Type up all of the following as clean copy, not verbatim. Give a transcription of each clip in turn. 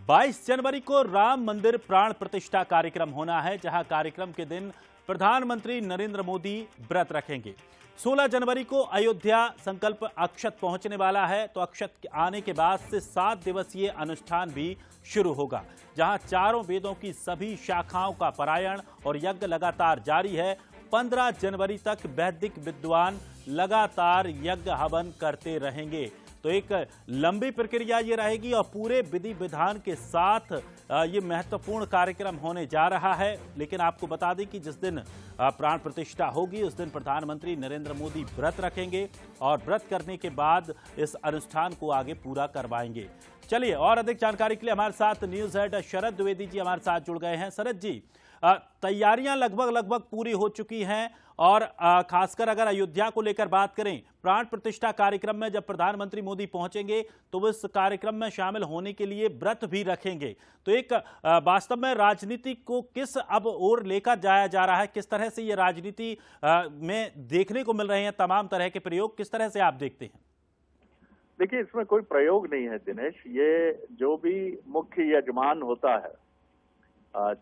22 जनवरी को राम मंदिर प्राण प्रतिष्ठा कार्यक्रम होना है, जहां कार्यक्रम के दिन प्रधानमंत्री नरेंद्र मोदी व्रत रखेंगे। 16 जनवरी को अयोध्या संकल्प अक्षत पहुंचने वाला है, तो अक्षत आने के बाद से 7 दिवसीय अनुष्ठान भी शुरू होगा, जहां चारों वेदों की सभी शाखाओं का पारायण और यज्ञ लगातार जारी है। 15 जनवरी तक वैदिक विद्वान लगातार यज्ञ हवन करते रहेंगे। तो एक लंबी प्रक्रिया ये रहेगी और पूरे विधि विधान के साथ ये महत्वपूर्ण कार्यक्रम होने जा रहा है। लेकिन आपको बता दें कि जिस दिन प्राण प्रतिष्ठा होगी उस दिन प्रधानमंत्री नरेंद्र मोदी व्रत रखेंगे और व्रत करने के बाद इस अनुष्ठान को आगे पूरा करवाएंगे। चलिए, और अधिक जानकारी के लिए हमारे साथ न्यूज हेड शरद द्विवेदी जी हमारे साथ जुड़ गए हैं। शरद जी, तैयारियां लगभग पूरी हो चुकी हैं और खासकर अगर अयोध्या को लेकर बात करें, प्राण प्रतिष्ठा कार्यक्रम में जब प्रधानमंत्री मोदी पहुंचेंगे तो वो इस कार्यक्रम में शामिल होने के लिए व्रत भी रखेंगे। तो एक वास्तव में राजनीति को किस अब ओर लेकर जाया जा रहा है, किस तरह से ये राजनीति में देखने को मिल रहे हैं तमाम तरह के प्रयोग, किस तरह से आप देखते हैं? देखिए, इसमें कोई प्रयोग नहीं है दिनेश। ये जो भी मुख्य यजमान होता है,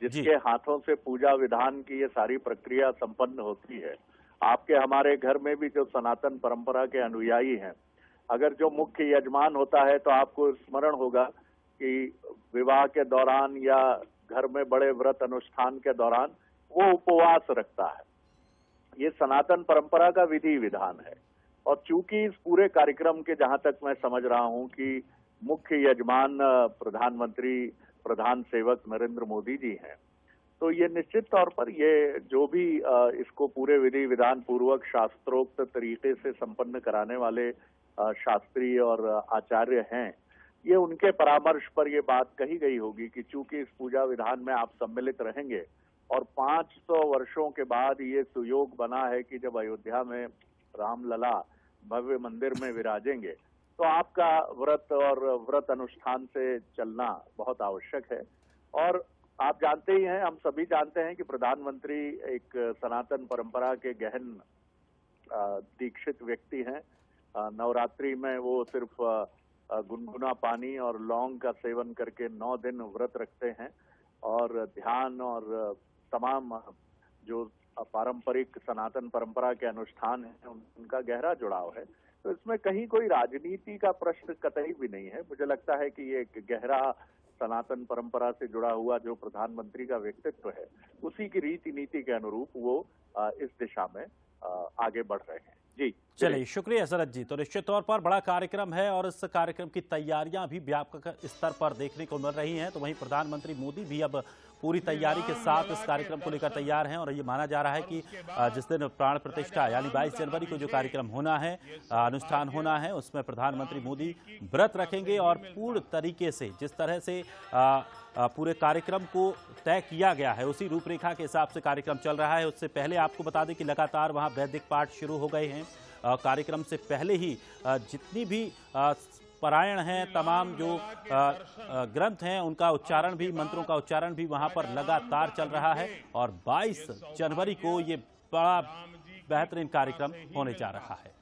जिसके हाथों से पूजा विधान की ये सारी प्रक्रिया संपन्न होती है, आपके हमारे घर में भी जो सनातन परंपरा के अनुयायी हैं, अगर जो मुख्य यजमान होता है तो आपको स्मरण होगा कि विवाह के दौरान या घर में बड़े व्रत अनुष्ठान के दौरान वो उपवास रखता है। ये सनातन परंपरा का विधि विधान है। और चूंकि इस पूरे कार्यक्रम के, जहां तक मैं समझ रहा हूं कि मुख्य यजमान प्रधानमंत्री प्रधान सेवक नरेंद्र मोदी जी हैं, तो ये निश्चित तौर पर ये जो भी इसको पूरे विधि विधान पूर्वक शास्त्रोक्त तरीके से संपन्न कराने वाले शास्त्री और आचार्य हैं, ये उनके परामर्श पर ये बात कही गई होगी कि चूंकि इस पूजा विधान में आप सम्मिलित रहेंगे और 500 वर्षों के बाद ये सुयोग बना है कि जब अयोध्या में रामलला भव्य मंदिर में विराजेंगे, तो आपका व्रत और व्रत अनुष्ठान से चलना बहुत आवश्यक है। और आप जानते ही हैं, हम सभी जानते हैं कि प्रधानमंत्री एक सनातन परंपरा के गहन दीक्षित व्यक्ति हैं। नवरात्रि में वो सिर्फ गुनगुना पानी और लौंग का सेवन करके 9 दिन व्रत रखते हैं और ध्यान और तमाम जो पारंपरिक सनातन परंपरा के अनुष्ठान हैं उनका गहरा जुड़ाव है। तो इसमें कहीं कोई राजनीति का प्रश्न कतई भी नहीं है। मुझे लगता है कि ये एक गहरा सनातन परंपरा से जुड़ा हुआ जो प्रधानमंत्री का व्यक्तित्व है, उसी की रीति नीति के अनुरूप वो इस दिशा में आगे बढ़ रहे हैं। जी चलिए, शुक्रिया शरद जी। तो निश्चित तौर पर बड़ा कार्यक्रम है और इस कार्यक्रम की तैयारियां भी व्यापक स्तर पर देखने को मिल रही हैं। तो वहीं प्रधानमंत्री मोदी भी अब पूरी तैयारी के साथ इस कार्यक्रम को लेकर तैयार हैं और ये माना जा रहा है कि जिस दिन प्राण प्रतिष्ठा यानी 22 जनवरी को जो कार्यक्रम होना है, अनुष्ठान होना है, उसमें प्रधानमंत्री मोदी व्रत रखेंगे और पूर्ण तरीके से जिस तरह से पूरे कार्यक्रम को तय किया गया है उसी रूपरेखा के हिसाब से कार्यक्रम चल रहा है। उससे पहले आपको बता दें कि लगातार वहां वैदिक पाठ शुरू हो गए हैं। कार्यक्रम से पहले ही जितनी भी पारायण हैं, तमाम जो ग्रंथ हैं, उनका उच्चारण भी, मंत्रों का उच्चारण भी वहां पर लगातार चल रहा है और 22 जनवरी को ये बड़ा बेहतरीन कार्यक्रम होने जा रहा है।